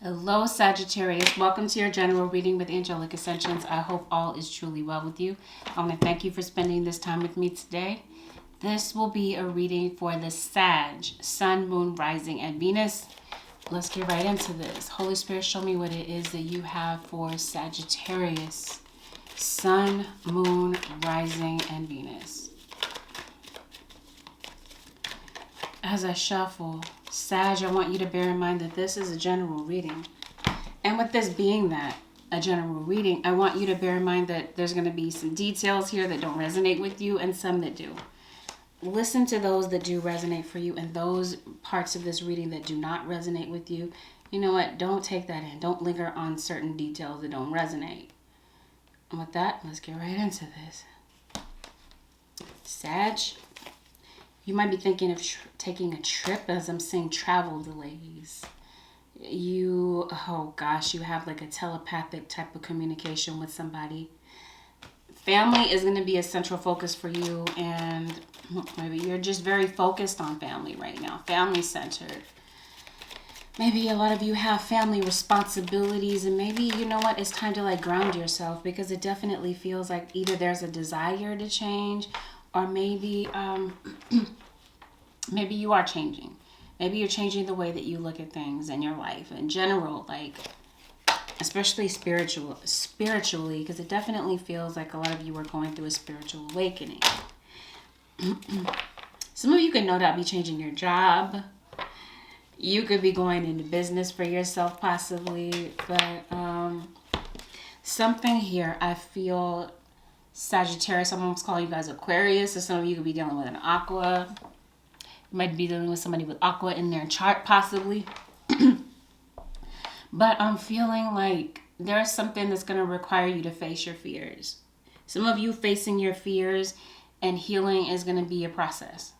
Hello, Sagittarius. Welcome to your general reading with Angelic Ascensions. I hope all is truly well with you. I want to thank you for spending this time with me today. This will be a reading for the Sag, Sun, Moon, Rising, and Venus. Let's get right into this. Holy Spirit, show me what it is that you have for Sagittarius, Sun, Moon, Rising, and Venus. As I shuffle, Sag, I want you to bear in mind that this is a general reading. And with this being that, a general reading, I want you to bear in mind that there's going to be some details here that don't resonate with you and some that do. Listen to those that do resonate for you, and those parts of this reading that do not resonate with you, you know what? Don't take that in. Don't linger on certain details that don't resonate. And with that, let's get right into this. Sag, you might be thinking of taking a trip, as I'm seeing travel delays. You have like a telepathic type of communication with somebody. Family is going to be a central focus for you, and maybe you're just very focused on family right now, family centered. Maybe a lot of you have family responsibilities, and maybe, you know what, it's time to like ground yourself, because it definitely feels like either there's a desire to change, or maybe maybe you are changing. Maybe you're changing the way that you look at things in your life in general, like especially spiritually, because it definitely feels like a lot of you are going through a spiritual awakening. Some of you could no doubt be changing your job. You could be going into business for yourself possibly, but something here, I feel, Sagittarius, I'm almost calling you guys Aquarius, so some of you could be dealing with an Aqua. You might be dealing with somebody with Aqua in their chart possibly. But I'm feeling like there's something that's going to require you to face your fears. Some of you facing your fears and healing is going to be a process.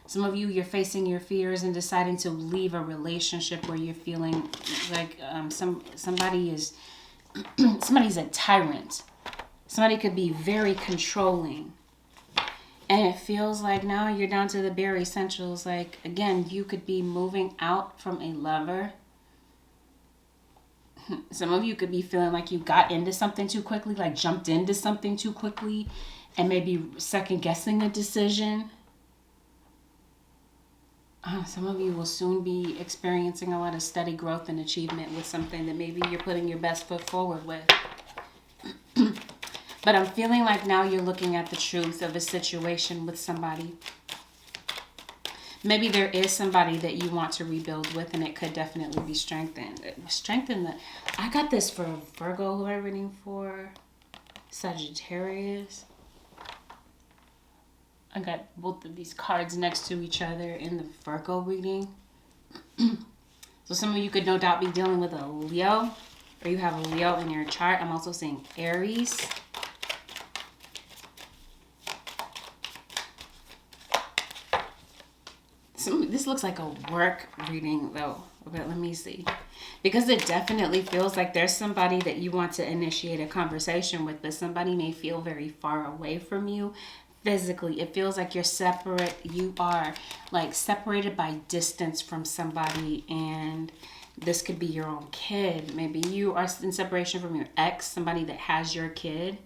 Some of you, you're facing your fears and deciding to leave a relationship where you're feeling like somebody's a tyrant. Somebody could be very controlling. And it feels like now you're down to the bare essentials. Like, again, you could be moving out from a lover. Some of you could be feeling like you got into something too quickly, like jumped into something too quickly, and maybe second guessing a decision. Some of you will soon be experiencing a lot of steady growth and achievement with something that maybe you're putting your best foot forward with. But I'm feeling like now you're looking at the truth of a situation with somebody. Maybe there is somebody that you want to rebuild with, and it could definitely be strengthened. I got this for Virgo, who I'm reading for. Sagittarius. I got both of these cards next to each other in the Virgo reading. So some of you could no doubt be dealing with a Leo, or you have a Leo in your chart. I'm also seeing Aries. This looks like a work reading though, but let me see. Because it definitely feels like there's somebody that you want to initiate a conversation with, but somebody may feel very far away from you physically. It feels like you're separate. You are like separated by distance from somebody, and this could be your own kid. Maybe you are in separation from your ex, somebody that has your kid.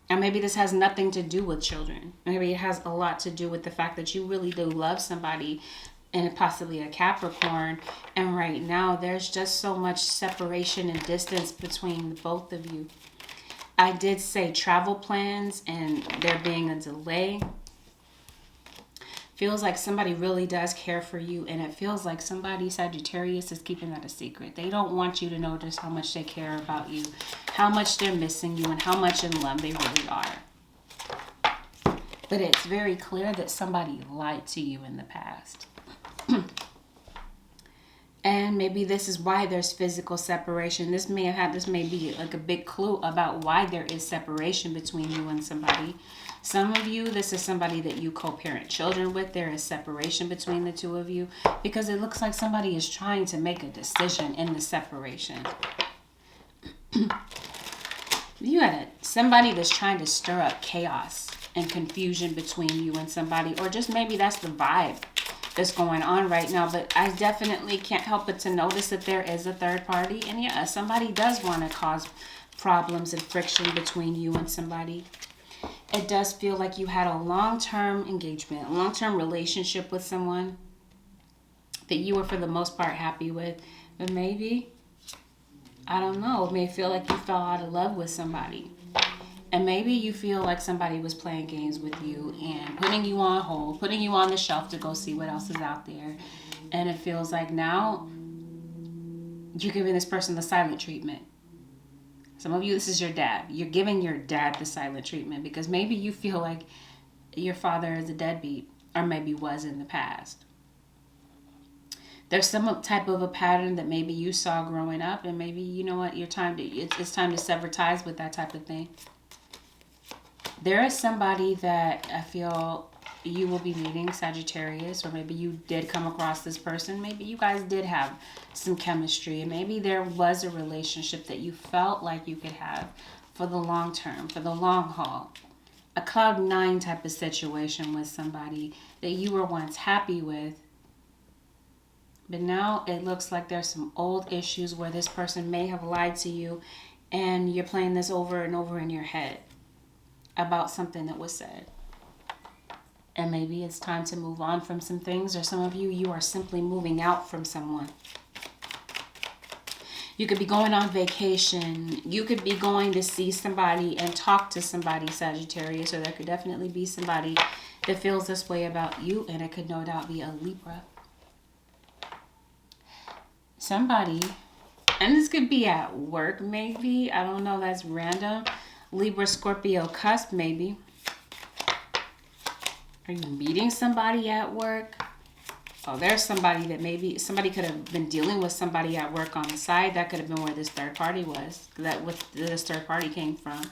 And maybe this has nothing to do with children. Maybe it has a lot to do with the fact that you really do love somebody, and possibly a Capricorn. And right now, there's just so much separation and distance between both of you. I did say travel plans and there being a delay. Feels like somebody really does care for you, and it feels like somebody, Sagittarius, is keeping that a secret. They don't want you to know just how much they care about you, how much they're missing you, and how much in love they really are. But it's very clear that somebody lied to you in the past. And maybe this is why there's physical separation. This may be like a big clue about why there is separation between you and somebody. Some of you, this is somebody that you co-parent children with. There is separation between the two of you because it looks like somebody is trying to make a decision in the separation. You had somebody that's trying to stir up chaos and confusion between you and somebody, or just maybe that's the vibe. that's going on right now. But I definitely can't help but to notice that there is a third party. And yeah, somebody does want to cause problems and friction between you and somebody. It does feel like you had a long-term engagement, a long-term relationship with someone that you were for the most part happy with. But maybe, I don't know, it may feel like you fell out of love with somebody. And maybe you feel like somebody was playing games with you and putting you on hold, putting you on the shelf to go see what else is out there. And it feels like now you're giving this person the silent treatment. Some of you, this is your dad. You're giving your dad the silent treatment because maybe you feel like your father is a deadbeat, or maybe was in the past. There's some type of a pattern that maybe you saw growing up, and maybe, you know what, it's time to sever ties with that type of thing. There is somebody that I feel you will be meeting, Sagittarius, or maybe you did come across this person. Maybe you guys did have some chemistry, and maybe there was a relationship that you felt like you could have for the long term, for the long haul. A cloud nine type of situation with somebody that you were once happy with. But now it looks like there's some old issues where this person may have lied to you, and you're playing this over and over in your head about something that was said. And maybe it's time to move on from some things, or some of you are simply moving out from someone. You could be going on vacation. You could be going to see somebody and talk to somebody, Sagittarius, or there could definitely be somebody that feels this way about you, and it could no doubt be a Libra. Somebody, and this could be at work maybe, I don't know, that's random. Libra, Scorpio cusp maybe. Are you meeting somebody at work? Oh, there's somebody that maybe, somebody could have been dealing with somebody at work on the side. That could have been where this third party was. That what this third party came from.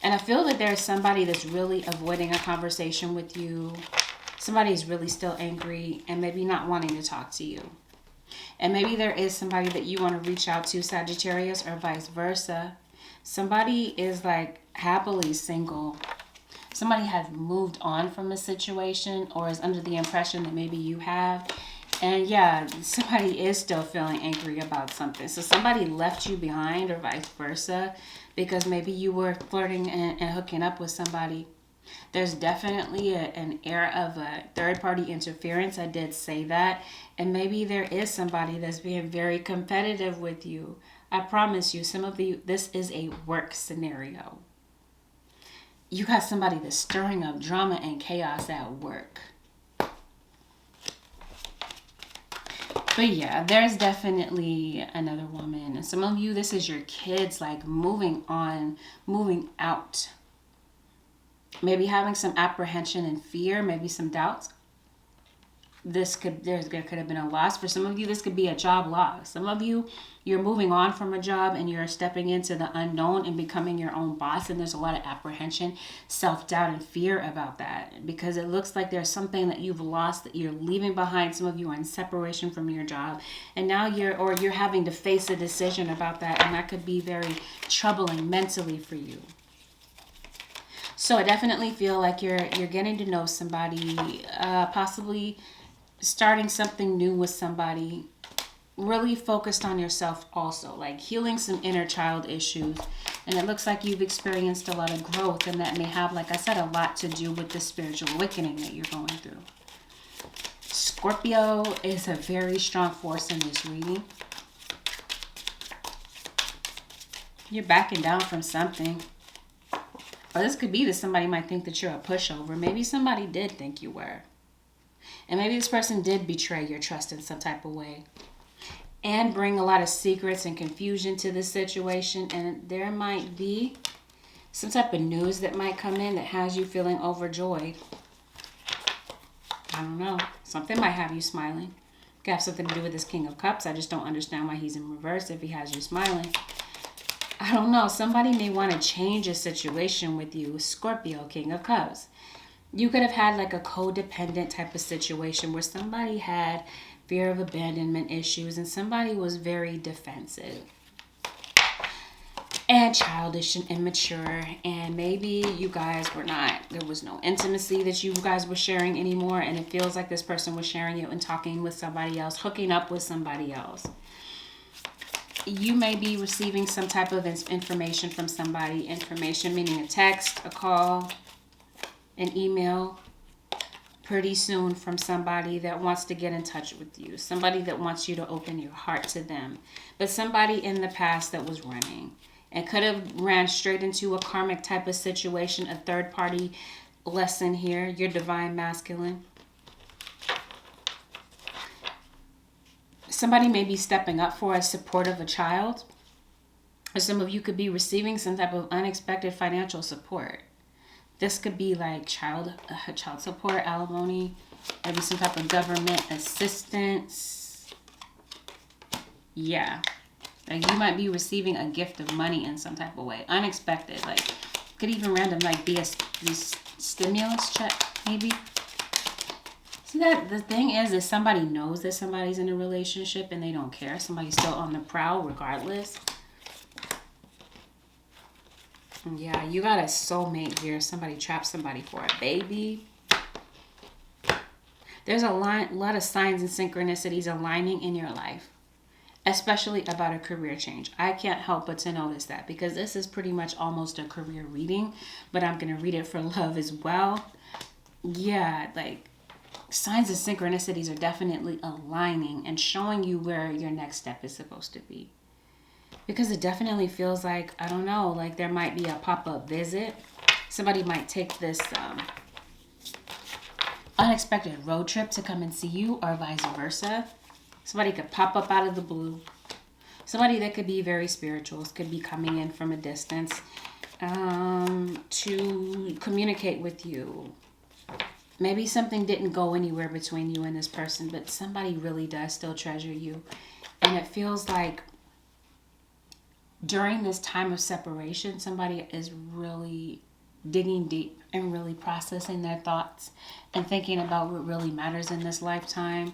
And I feel that there's somebody that's really avoiding a conversation with you. Somebody's really still angry and maybe not wanting to talk to you. And maybe there is somebody that you want to reach out to, Sagittarius, or vice versa. Somebody is like happily single. Somebody has moved on from a situation or is under the impression that maybe you have. And yeah, somebody is still feeling angry about something. So somebody left you behind or vice versa because maybe you were flirting and hooking up with somebody. There's definitely an air of a third-party interference. I did say that. And maybe there is somebody that's being very competitive with you. I promise you, some of you, this is a work scenario. You got somebody that's stirring up drama and chaos at work. But yeah, there's definitely another woman. And some of you, this is your kids, like moving on, moving out. Maybe having some apprehension and fear, maybe some doubts. There could have been a loss. For some of you, this could be a job loss. Some of you, you're moving on from a job and you're stepping into the unknown and becoming your own boss. And there's a lot of apprehension, self-doubt, and fear about that. Because it looks like there's something that you've lost that you're leaving behind. Some of you are in separation from your job. And now you're having to face a decision about that. And that could be very troubling mentally for you. So I definitely feel like you're getting to know somebody, possibly starting something new with somebody, really focused on yourself also, like healing some inner child issues. And it looks like you've experienced a lot of growth, and that may have, like I said, a lot to do with the spiritual awakening that you're going through. Scorpio is a very strong force in this reading. You're backing down from something. Or this could be that somebody might think that you're a pushover. Maybe somebody did think you were. And maybe this person did betray your trust in some type of way. And bring a lot of secrets and confusion to this situation. And there might be some type of news that might come in that has you feeling overjoyed. I don't know. Something might have you smiling. Could have something to do with this King of Cups. I just don't understand why he's in reverse if he has you smiling. I don't know. Somebody may want to change a situation with you. Scorpio, King of Cups. You could have had like a codependent type of situation where somebody had fear of abandonment issues and somebody was very defensive. and childish and immature, and maybe you guys were not, there was no intimacy that you guys were sharing anymore, and it feels like this person was sharing it and talking with somebody else, hooking up with somebody else. You may be receiving some type of information from somebody. Information meaning a text, a call, an email, pretty soon from somebody that wants to get in touch with you. Somebody that wants you to open your heart to them. But somebody in the past that was running. And could have ran straight into a karmic type of situation, a third party lesson here. Your divine masculine. Somebody may be stepping up for a support of a child. Or some of you could be receiving some type of unexpected financial support. This could be like child support, alimony, maybe some type of government assistance. Yeah. Like you might be receiving a gift of money in some type of way. Unexpected. Like could even random like be a stimulus check maybe. See that the thing is somebody knows that somebody's in a relationship and they don't care. Somebody's still on the prowl regardless. Yeah, you got a soulmate here. Somebody trapped somebody for a baby. There's a lot of signs and synchronicities aligning in your life, especially about a career change. I can't help but to notice that because this is pretty much almost a career reading, but I'm going to read it for love as well. Yeah, like signs and synchronicities are definitely aligning and showing you where your next step is supposed to be. Because it definitely feels like, I don't know, like there might be a pop-up visit. Somebody might take this unexpected road trip to come and see you or vice versa. Somebody could pop up out of the blue. Somebody that could be very spiritual could be coming in from a distance to communicate with you. Maybe something didn't go anywhere between you and this person, but somebody really does still treasure you. And it feels like during this time of separation, somebody is really digging deep and really processing their thoughts and thinking about what really matters in this lifetime.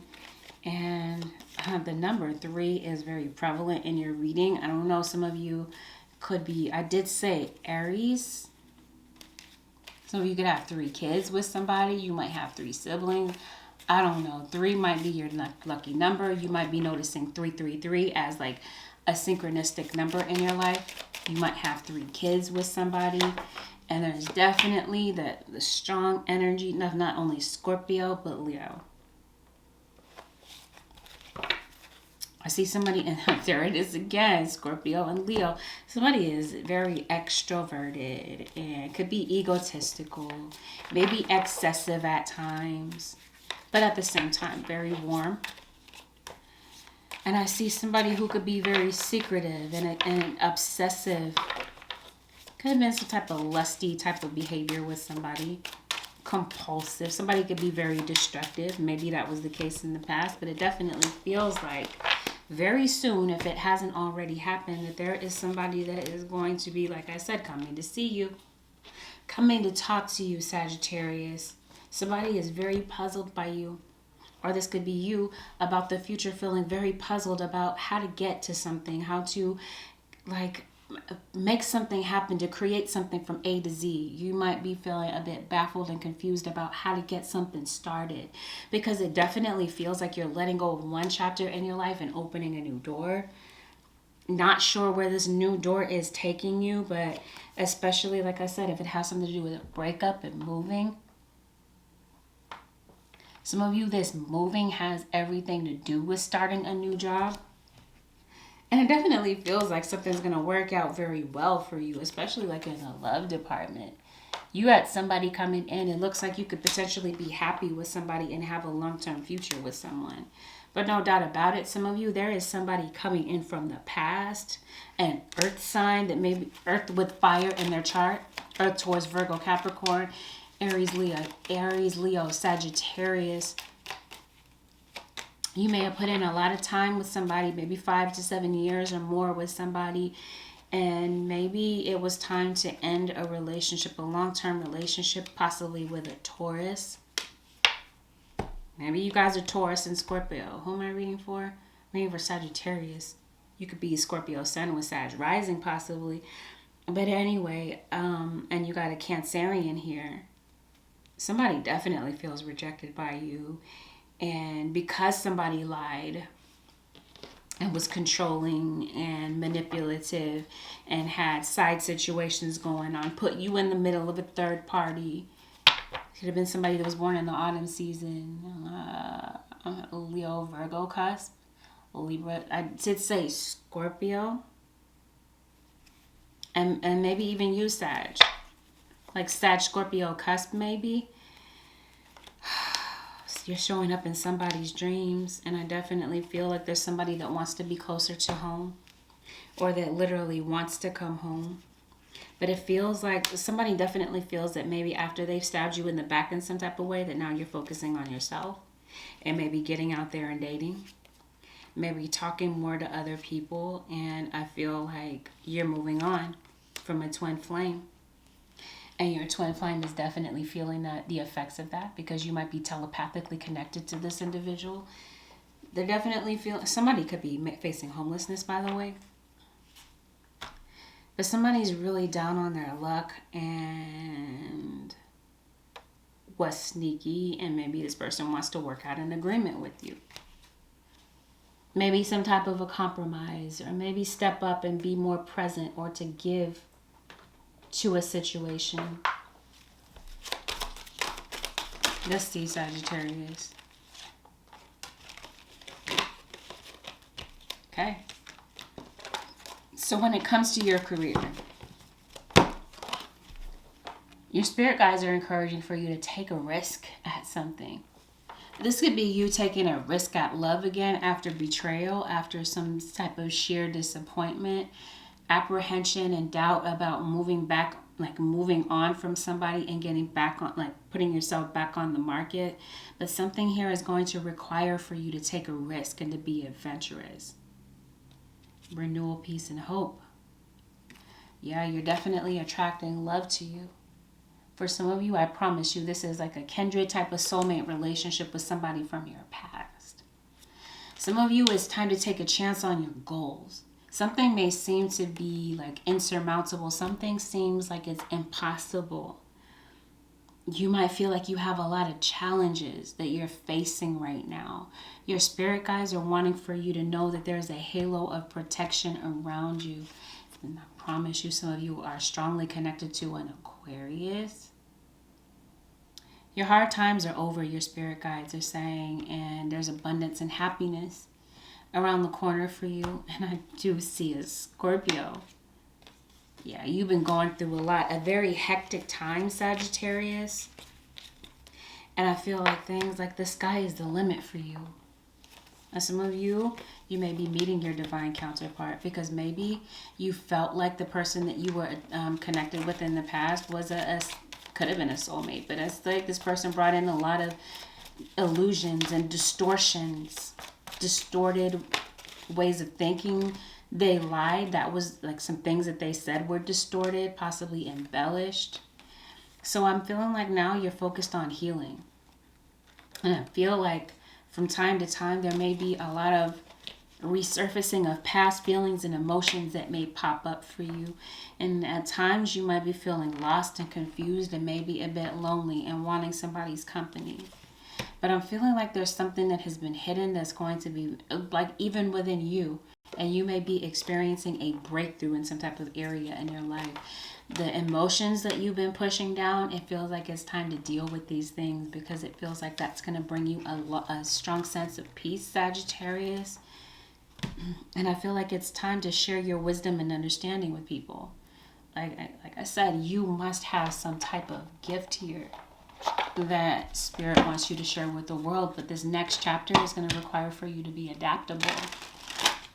And the number 3 is very prevalent in your reading. I don't know, some of you could be, I did say Aries. Some of you could have 3 kids with somebody. You might have 3 siblings. I don't know. 3 might be your lucky number. You might be noticing 333 as like a synchronistic number in your life. You might have 3 kids with somebody. And there's definitely the strong energy of not only Scorpio, but Leo. I see somebody, and there it is again, Scorpio and Leo. Somebody is very extroverted and could be egotistical, maybe excessive at times, but at the same time, very warm. And I see somebody who could be very secretive and obsessive. Could have been some type of lusty type of behavior with somebody. Compulsive. Somebody could be very destructive. Maybe that was the case in the past, but it definitely feels like very soon, if it hasn't already happened, that there is somebody that is going to be, like I said, coming to see you. Coming to talk to you, Sagittarius. Somebody is very puzzled by you. Or this could be you about the future, feeling very puzzled about how to get to something, how to like make something happen, to create something from A to Z. You might be feeling a bit baffled and confused about how to get something started, because it definitely feels like you're letting go of one chapter in your life and opening a new door. Not sure where this new door is taking you, but especially, like I said, if it has something to do with a breakup and moving. Some of you, this moving has everything to do with starting a new job. And it definitely feels like something's going to work out very well for you, especially like in the love department. You had somebody coming in. It looks like you could potentially be happy with somebody and have a long-term future with someone. But no doubt about it, some of you, there is somebody coming in from the past, an earth sign that maybe earth with fire in their chart, earth towards Virgo, Capricorn, Aries, Leo, Sagittarius. You may have put in a lot of time with somebody, maybe 5 to 7 years or more with somebody, and maybe it was time to end a relationship, a long-term relationship, possibly with a Taurus. Maybe you guys are Taurus and Scorpio. Who am I reading for? I'm reading for Sagittarius. You could be Scorpio sun with Sag rising possibly. But anyway, and you got a Cancerian here. Somebody definitely feels rejected by you. And because somebody lied and was controlling and manipulative and had side situations going on, put you in the middle of a third party. Could have been somebody that was born in the autumn season. Leo, Virgo cusp. Libra. I did say Scorpio. And maybe even you, Sag. Like Sag, Scorpio cusp, maybe. You're showing up in somebody's dreams. And I definitely feel like there's somebody that wants to be closer to home. Or that literally wants to come home. But it feels like somebody definitely feels that maybe after they've stabbed you in the back in some type of way, that now you're focusing on yourself. And maybe getting out there and dating. Maybe talking more to other people. And I feel like you're moving on from a twin flame. And your twin flame is definitely feeling the effects of that, because you might be telepathically connected to this individual. They're definitely feeling, somebody could be facing homelessness, by the way. But somebody's really down on their luck and was sneaky, and maybe this person wants to work out an agreement with you. Maybe some type of a compromise, or maybe step up and be more present, or to give to a situation. Let's see, Sagittarius. Okay. So when it comes to your career, your spirit guides are encouraging for you to take a risk at something. This could be you taking a risk at love again after betrayal, after some type of sheer disappointment, apprehension and doubt about moving back, like moving on from somebody and getting back on, like putting yourself back on the market. But something here is going to require for you to take a risk and to be adventurous. Renewal, peace, and hope. Yeah, you're definitely attracting love to you. For some of you, I promise you, this is like a kindred type of soulmate relationship with somebody from your past. Some of you, it's time to take a chance on your goals. Something may seem to be like insurmountable. Something seems like it's impossible. You might feel like you have a lot of challenges that you're facing right now. Your spirit guides are wanting for you to know that there's a halo of protection around you. And I promise you, some of you are strongly connected to an Aquarius. Your hard times are over, your spirit guides are saying, and there's abundance and happiness around the corner for you. And I do see a Scorpio. Yeah, you've been going through a lot, a very hectic time, Sagittarius. And I feel like things like the sky is the limit for you. And some of you, you may be meeting your divine counterpart, because maybe you felt like the person that you were connected with in the past was could have been a soulmate. But it's like this person brought in a lot of illusions and distortions, distorted ways of thinking. They lied. That was like some things that they said were distorted, possibly embellished. So I'm feeling like now you're focused on healing. And I feel like from time to time there may be a lot of resurfacing of past feelings and emotions that may pop up for you. And at times you might be feeling lost and confused and maybe a bit lonely and wanting somebody's company. But I'm feeling like there's something that has been hidden that's going to be like even within you. And you may be experiencing a breakthrough in some type of area in your life. The emotions that you've been pushing down, it feels like it's time to deal with these things, because it feels like that's going to bring you a strong sense of peace, Sagittarius. And I feel like it's time to share your wisdom and understanding with people. Like I said, you must have some type of gift here that Spirit wants you to share with the world. But this next chapter is going to require for you to be adaptable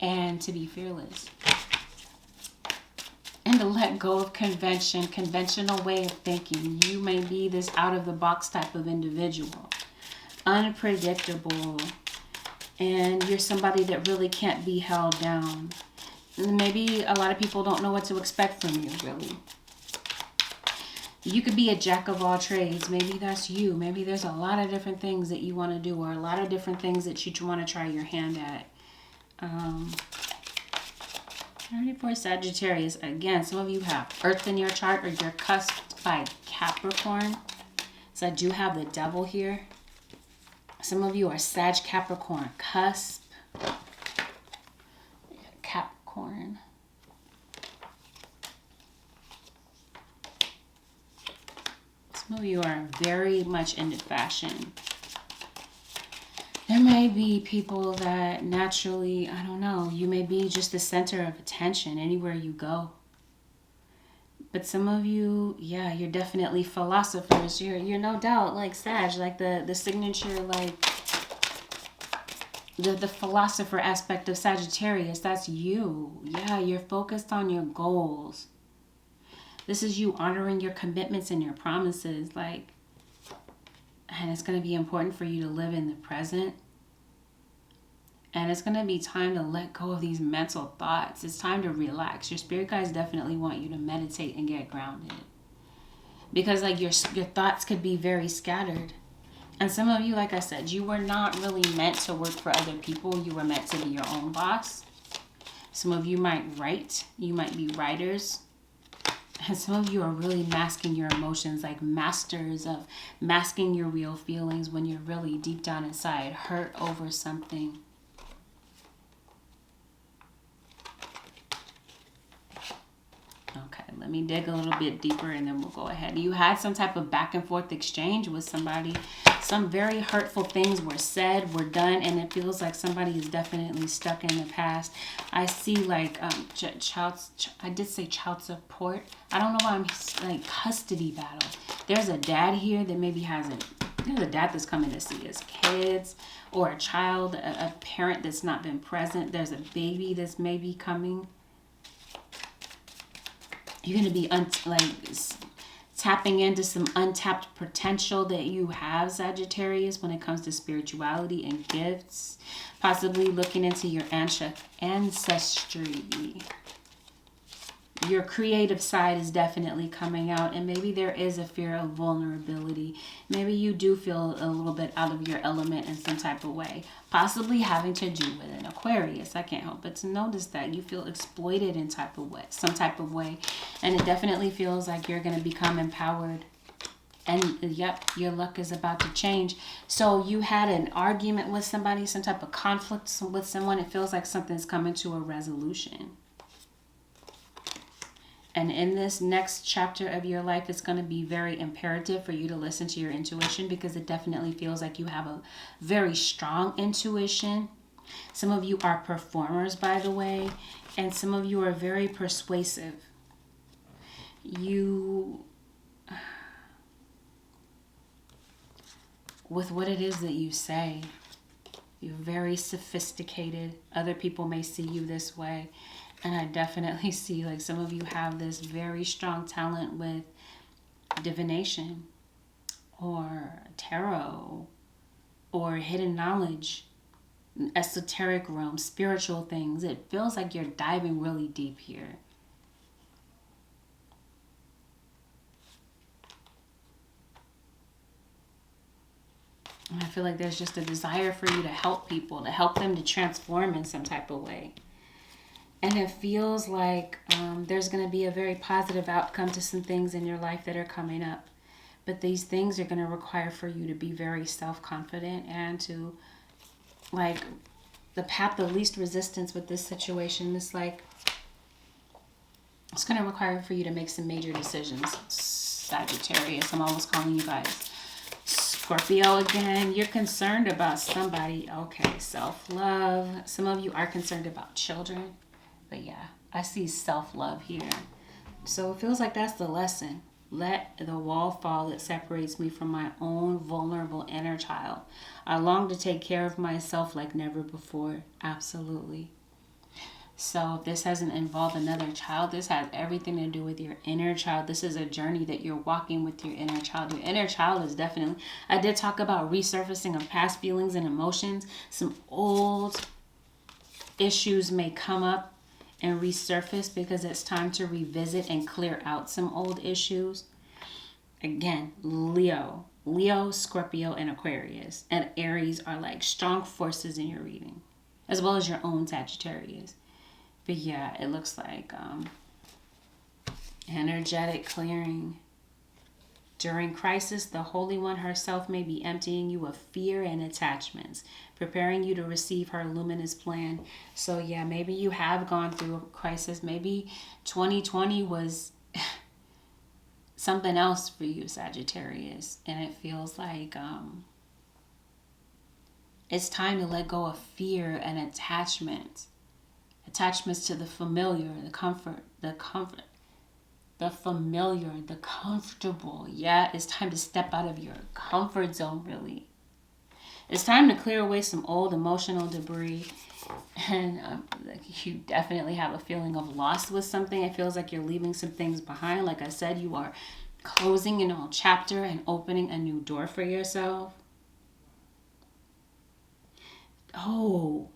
and to be fearless. And to let go of conventional way of thinking. You may be this out-of-the-box type of individual. Unpredictable. And you're somebody that really can't be held down. And maybe a lot of people don't know what to expect from you, really. You could be a jack of all trades. Maybe that's you. Maybe there's a lot of different things that you want to do, or a lot of different things that you want to try your hand at. Alrighty, for Sagittarius, again, some of you have Earth in your chart or you're cusped by Capricorn. So I do have the Devil here. Some of you are Sag Capricorn cusp. Capricorn. Some of you are very much into fashion. There may be people that naturally, I don't know, you may be just the center of attention anywhere you go. But some of you, yeah, you're definitely philosophers. You're no doubt like Sag, like the signature, like the philosopher aspect of Sagittarius. That's you. Yeah, you're focused on your goals. This is you honoring your commitments and your promises, like, and it's going to be important for you to live in the present. And it's going to be time to let go of these mental thoughts. It's time to relax. Your spirit guides definitely want you to meditate and get grounded. Because like your thoughts could be very scattered. And some of you, like I said, you were not really meant to work for other people. You were meant to be your own boss. Some of you might write. You might be writers. And some of you are really masking your emotions, like masters of masking your real feelings when you're really deep down inside hurt over something. Okay, let me dig a little bit deeper and then we'll go ahead. You had some type of back and forth exchange with somebody. Some very hurtful things were said, were done, and it feels like somebody is definitely stuck in the past. I see like I did say child support. I don't know why I'm like custody battle. There's a dad here that maybe there's a dad that's coming to see his kids, or a child, a parent that's not been present. There's a baby that's maybe coming. You're going to be tapping into some untapped potential that you have, Sagittarius, when it comes to spirituality and gifts. Possibly looking into your ancestry. Your creative side is definitely coming out, and maybe there is a fear of vulnerability. Maybe you do feel a little bit out of your element in some type of way, possibly having to do with an Aquarius. I can't help but to notice that you feel exploited in some type of way, and it definitely feels like you're going to become empowered. And yep, your luck is about to change. So you had an argument with somebody, some type of conflict with someone. It feels like something's coming to a resolution. And in this next chapter of your life, it's going to be very imperative for you to listen to your intuition, because it definitely feels like you have a very strong intuition. Some of you are performers, by the way, and some of you are very persuasive. With what it is that you say, you're very sophisticated. Other people may see you this way. And I definitely see like some of you have this very strong talent with divination or tarot or hidden knowledge, esoteric realm, spiritual things. It feels like you're diving really deep here. And I feel like there's just a desire for you to help people, to help them to transform in some type of way. And it feels like there's going to be a very positive outcome to some things in your life that are coming up. But these things are going to require for you to be very self-confident and to, like, the path of least resistance with this situation is like, it's going to require for you to make some major decisions. Sagittarius, I'm almost calling you guys. Scorpio again, you're concerned about somebody. Okay, self-love. Some of you are concerned about children. But yeah, I see self-love here. So it feels like that's the lesson. Let the wall fall that separates me from my own vulnerable inner child. I long to take care of myself like never before. Absolutely. So if this hasn't involved another child, this has everything to do with your inner child. This is a journey that you're walking with your inner child. Your inner child is definitely, I did talk about resurfacing of past feelings and emotions. Some old issues may come up and resurface because it's time to revisit and clear out some old issues. Again, Leo, Scorpio, and Aquarius and Aries are like strong forces in your reading, as well as your own Sagittarius. But yeah, it looks like energetic clearing. During crisis, the Holy One herself may be emptying you of fear and attachments, preparing you to receive her luminous plan. So yeah, maybe you have gone through a crisis. Maybe 2020 was something else for you, Sagittarius. And it feels like it's time to let go of fear and attachments. Attachments to the familiar, the familiar, the comfortable. Yeah, it's time to step out of your comfort zone, really. It's time to clear away some old emotional debris. And you definitely have a feeling of loss with something. It feels like you're leaving some things behind. Like I said, you are closing an old chapter and opening a new door for yourself. Oh,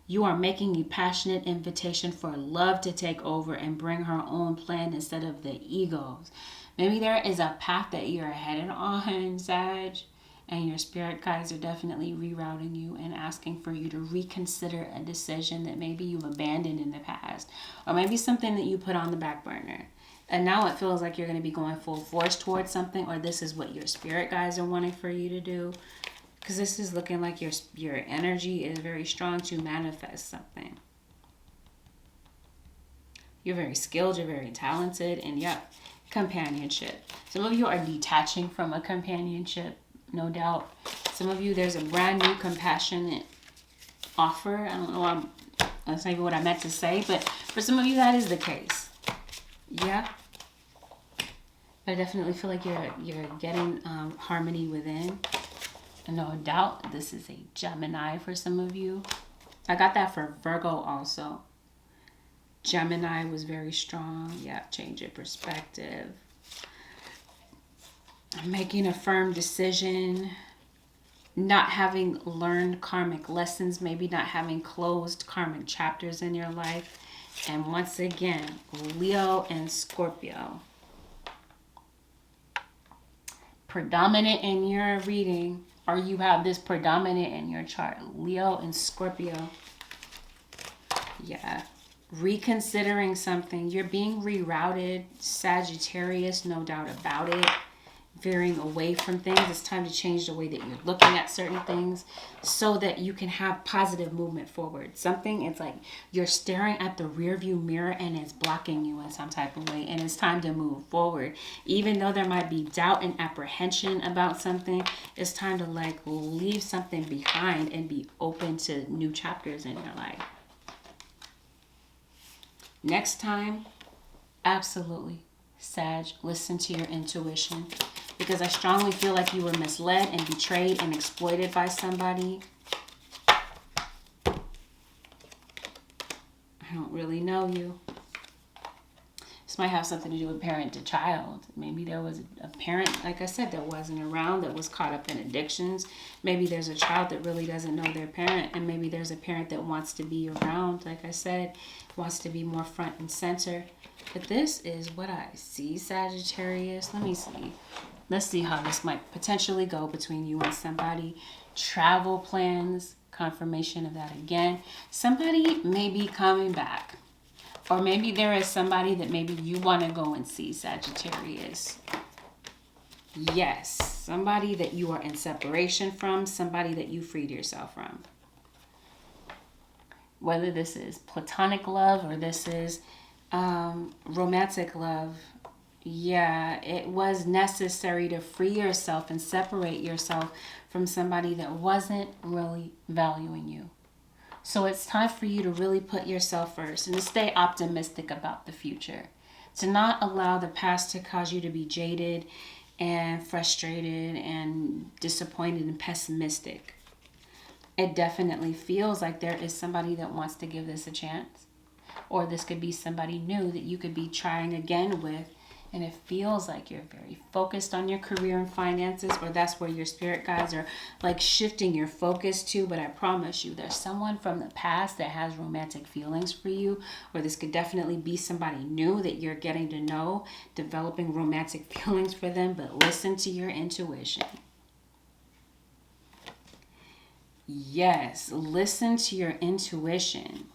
you are making a passionate invitation for love to take over and bring her own plan instead of the egos. Maybe there is a path that you're headed on, Sag, and your spirit guides are definitely rerouting you and asking for you to reconsider a decision that maybe you've abandoned in the past, or maybe something that you put on the back burner. And now it feels like you're going to be going full force towards something, or this is what your spirit guides are wanting for you to do. Because this is looking like your energy is very strong to manifest something. You're very skilled, you're very talented, and yep, companionship. Some of you are detaching from a companionship, no doubt. Some of you, there's a brand new compassionate offer. I don't know, that's not even what I meant to say, but for some of you, that is the case. Yeah. But I definitely feel like you're getting harmony within. No doubt this is a Gemini for some of you. I got that for Virgo also. Gemini was very strong. Yeah, change your perspective. Making a firm decision. Not having learned karmic lessons. Maybe not having closed karmic chapters in your life. And once again, Leo and Scorpio. Predominant in your reading, or you have this predominant in your chart, Leo and Scorpio. Yeah. Reconsidering something. You're being rerouted, Sagittarius, no doubt about it. Veering away from things. It's time to change the way that you're looking at certain things so that you can have positive movement forward. Something, it's like you're staring at the rear view mirror and it's blocking you in some type of way, and it's time to move forward. Even though there might be doubt and apprehension about something, it's time to like leave something behind and be open to new chapters in your life. Next time, absolutely, Sag, listen to your intuition. Because I strongly feel like you were misled and betrayed and exploited by somebody. I don't really know you. This might have something to do with parent to child. Maybe there was a parent, like I said, that wasn't around, that was caught up in addictions. Maybe there's a child that really doesn't know their parent. And maybe there's a parent that wants to be around, like I said, wants to be more front and center. But this is what I see, Sagittarius. Let me see. Let's see how this might potentially go between you and somebody. Travel plans, confirmation of that again. Somebody may be coming back. Or maybe there is somebody that maybe you want to go and see, Sagittarius. Yes, somebody that you are in separation from, somebody that you freed yourself from. Whether this is platonic love or this is romantic love. Yeah, it was necessary to free yourself and separate yourself from somebody that wasn't really valuing you. So it's time for you to really put yourself first and to stay optimistic about the future. To not allow the past to cause you to be jaded and frustrated and disappointed and pessimistic. It definitely feels like there is somebody that wants to give this a chance. Or this could be somebody new that you could be trying again with. And it feels like you're very focused on your career and finances, or that's where your spirit guides are like shifting your focus to. But I promise you, there's someone from the past that has romantic feelings for you, or this could definitely be somebody new that you're getting to know, developing romantic feelings for them. But listen to your intuition. Yes, listen to your intuition.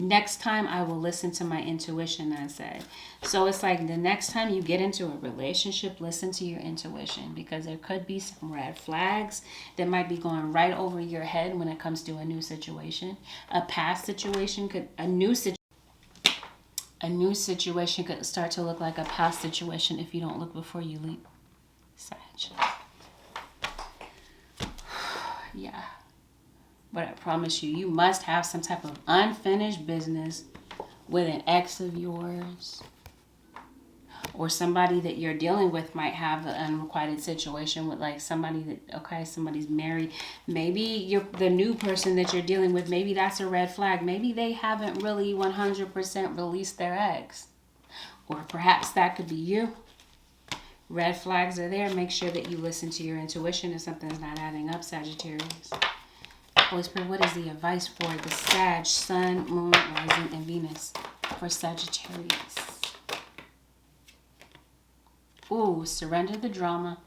Next time I will listen to my intuition, I said. So it's like the next time you get into a relationship, listen to your intuition, because there could be some red flags that might be going right over your head when it comes to a new situation. A past situation could, a new situation could start to look like a past situation if you don't look before you leap. Sag. Yeah. But I promise you, you must have some type of unfinished business with an ex of yours. Or somebody that you're dealing with might have an unrequited situation with, like, somebody that, okay, somebody's married. Maybe you're the new person that you're dealing with. Maybe that's a red flag. Maybe they haven't really 100% released their ex. Or perhaps that could be you. Red flags are there. Make sure that you listen to your intuition if something's not adding up, Sagittarius. Holy Spirit, what is the advice for the Sag, Sun, Moon, Rising, and Venus for Sagittarius? Ooh, surrender the drama.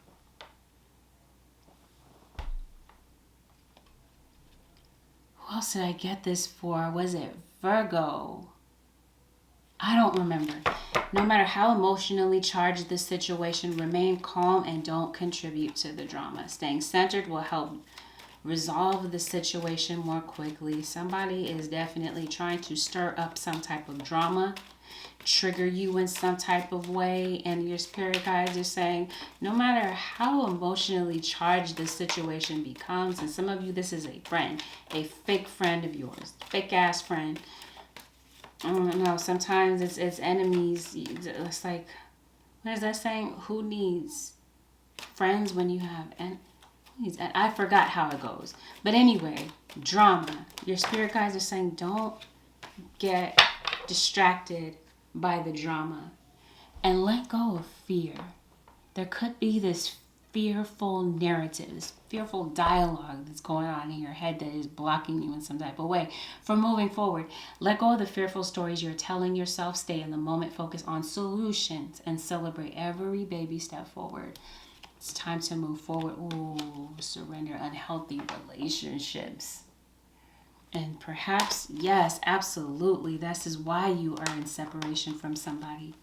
Who else did I get this for? Was it Virgo? I don't remember. No matter how emotionally charged the situation, remain calm and don't contribute to the drama. Staying centered will help resolve the situation more quickly. Somebody is definitely trying to stir up some type of drama, trigger you in some type of way, and your spirit guides are saying no matter how emotionally charged the situation becomes, and some of you, this is a friend, a fake friend of yours, fake ass friend. I don't know, sometimes it's enemies. It's like, what is that saying? Who needs friends when you have I forgot how it goes. But anyway, drama. Your spirit guides are saying don't get distracted by the drama and let go of fear. There could be this fearful narrative, this fearful dialogue that's going on in your head that is blocking you in some type of way from moving forward. Let go of the fearful stories you're telling yourself. Stay in the moment. Focus on solutions and celebrate every baby step forward. It's time to move forward. Ooh, surrender unhealthy relationships. And perhaps, yes, absolutely, this is why you are in separation from somebody.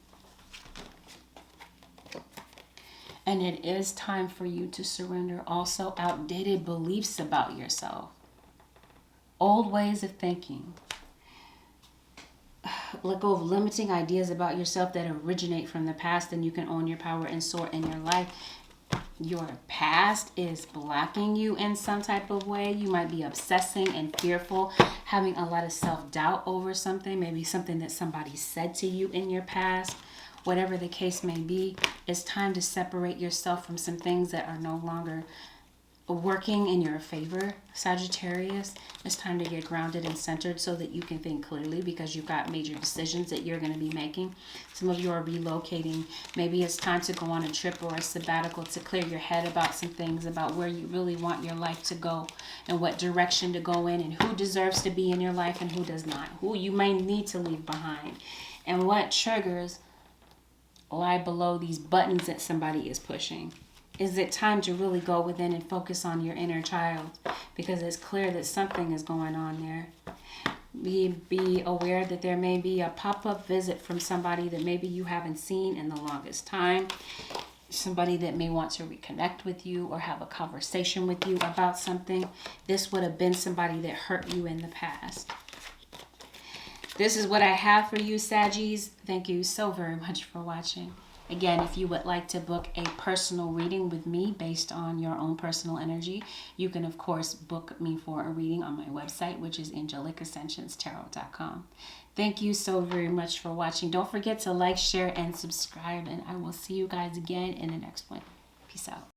And it is time for you to surrender also outdated beliefs about yourself. Old ways of thinking. Let go of limiting ideas about yourself that originate from the past, and you can own your power and soar in your life. Your past is blocking you in some type of way. You might be obsessing and fearful, having a lot of self-doubt over something, maybe something that somebody said to you in your past. Whatever the case may be, it's time to separate yourself from some things that are no longer working in your favor, Sagittarius. It's time to get grounded and centered so that you can think clearly, because you've got major decisions that you're going to be making. Some of you are relocating. Maybe it's time to go on a trip or a sabbatical to clear your head about some things, about where you really want your life to go and what direction to go in, and who deserves to be in your life and who does not, who you may need to leave behind, and what triggers lie below these buttons that somebody is pushing. Is it time to really go within and focus on your inner child? Because it's clear that something is going on there. Be aware that there may be a pop-up visit from somebody that maybe you haven't seen in the longest time. Somebody that may want to reconnect with you or have a conversation with you about something. This would have been somebody that hurt you in the past. This is what I have for you, Saggies. Thank you so very much for watching. Again, if you would like to book a personal reading with me based on your own personal energy, you can, of course, book me for a reading on my website, which is AngelicAscensionsTarot.com. Thank you so very much for watching. Don't forget to like, share, and subscribe, and I will see you guys again in the next one. Peace out.